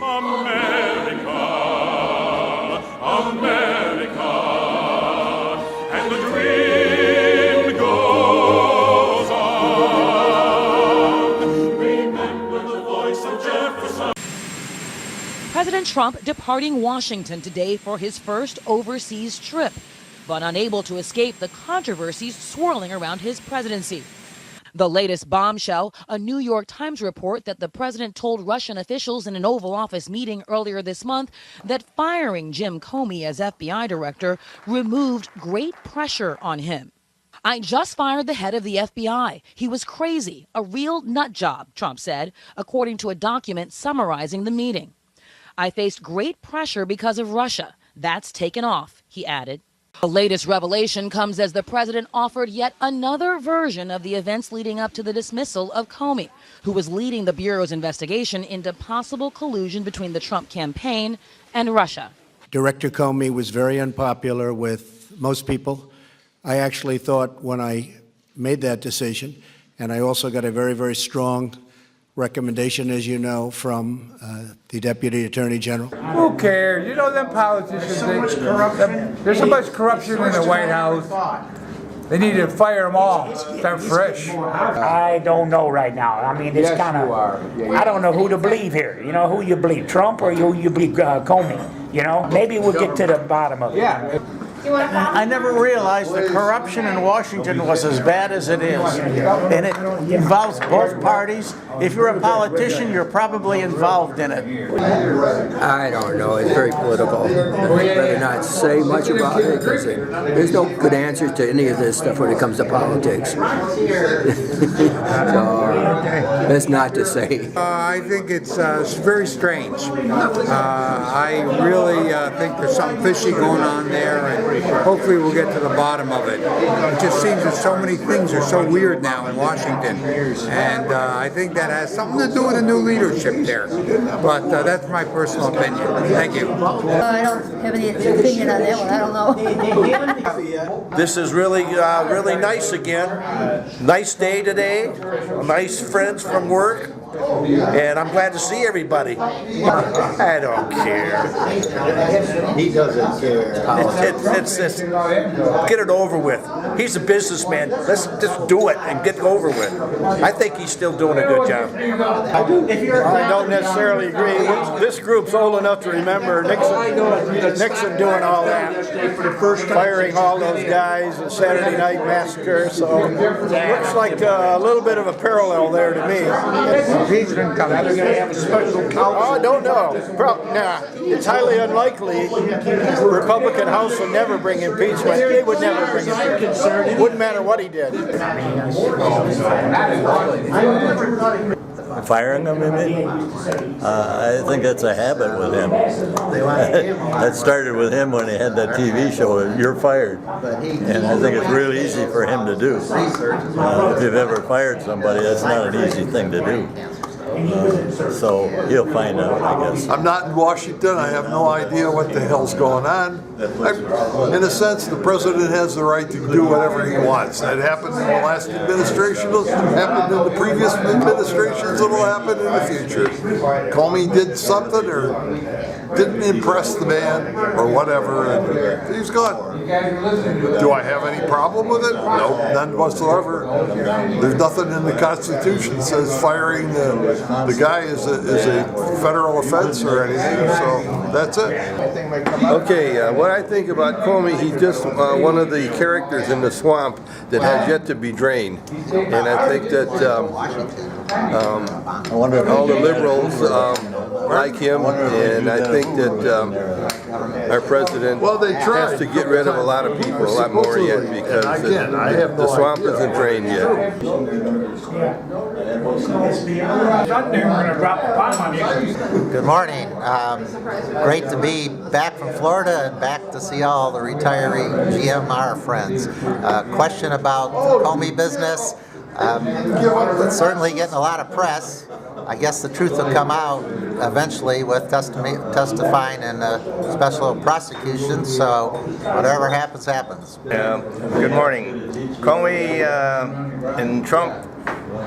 America, America, and the dream goes on. Remember the voice of Jefferson. President Trump departing Washington today for his first overseas trip, but unable to escape the controversies swirling around his presidency. The latest bombshell, a New York Times report that the president told Russian officials in an Oval Office meeting earlier this month that firing Jim Comey as FBI director removed great pressure on him. "I just fired the head of the FBI. He was crazy, a real nut job," Trump said, according to a document summarizing the meeting. "I faced great pressure because of Russia. That's taken off," he added. The latest revelation comes as the president offered yet another version of the events leading up to the dismissal of Comey, who was leading the Bureau's investigation into possible collusion between the Trump campaign and Russia. Director Comey was very unpopular with most people. I actually thought when I made that decision, and I also got a very, very strong recommendation, as you know, from the Deputy Attorney General. Who cares? You know, them politicians, there's so much corruption in the White House. They need to fire them all. Start fresh. I don't know right now. I mean, it's kind of, I don't know who to believe here. You know, who you believe, Trump or who you believe Comey? You know, maybe we'll get to the bottom of it. Yeah. I never realized the corruption in Washington was as bad as it is. And it involves both parties. If you're a politician, you're probably involved in it. I don't know. It's very political. I'd rather not say much about it because there's no good answers to any of this stuff when it comes to politics. So, that's not to say. I think it's very strange. I really think there's something fishy going on there, and hopefully we'll get to the bottom of it. It just seems that so many things are so weird now in Washington, and I think that has something to do with the new leadership there. But that's my personal opinion. Thank you. I don't have any opinion on that one. I don't know. This is really nice again. Nice day today. Nice friends from work. And I'm glad to see everybody. I don't care. He doesn't care. It's get it over with. He's a businessman. Let's just do it and get it over with. I think he's still doing a good job. I don't necessarily agree. This group's old enough to remember Nixon doing all that, firing all those guys, the Saturday Night Massacre. So looks like a little bit of a parallel there to me. Impeachment coming. Are they going to have a special counsel? Oh, I don't know. Nah, it's highly unlikely. The Republican House would never bring impeachment. They would never bring impeachment. Wouldn't matter what he did. Firing him, I think that's a habit with him. That started with him when he had that TV show, "You're Fired." And I think it's real easy for him to do. If you've ever fired somebody, that's not an easy thing to do. So he'll find out, I guess. I'm not in Washington. I have no idea what the hell's going on. In a sense, the president has the right to do whatever he wants. That happened in the last administration. It happened in the previous administrations. It will happen in the future. Comey did something or didn't impress the man or whatever, and he's gone. Do I have any problem with it? No, none whatsoever. There's nothing in the Constitution that says firing the guy is a federal offense or anything, so that's it. Okay, what I think about Comey, he's just one of the characters in the swamp that has yet to be drained. And I think that all the liberals like him, and I think that our president has to get rid of a lot of people, a lot more yet, because the swamp isn't drained yet. Good morning. Great to be back from Florida and back to see all the retiree GMR friends. Question about the Comey business. It's certainly getting a lot of press. I guess the truth will come out eventually with testifying in special prosecution, so whatever happens, happens. Good morning. Comey and Trump,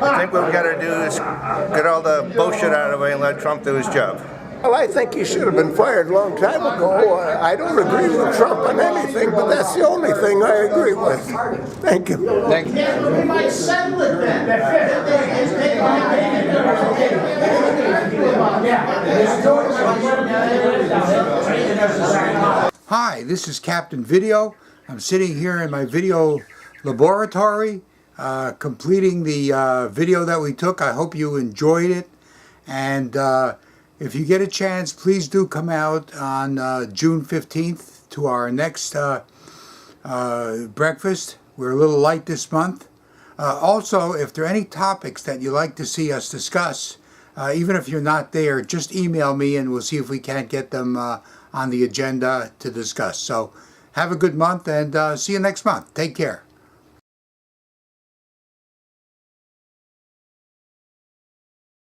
I think what we got to do is get all the bullshit out of the way and let Trump do his job. Well, I think he should have been fired a long time ago. I don't agree with Trump on anything, but that's the only thing I agree with. Thank you. Thank you. We might settle it then. Hi, this is Captain Video. I'm sitting here in my video laboratory, completing the video that we took. I hope you enjoyed it. And if you get a chance, please do come out on June 15th to our next breakfast. We're a little light this month. Also, if there are any topics that you'd like to see us discuss, even if you're not there, just email me and we'll see if we can't get them on the agenda to discuss. So have a good month and see you next month. Take care.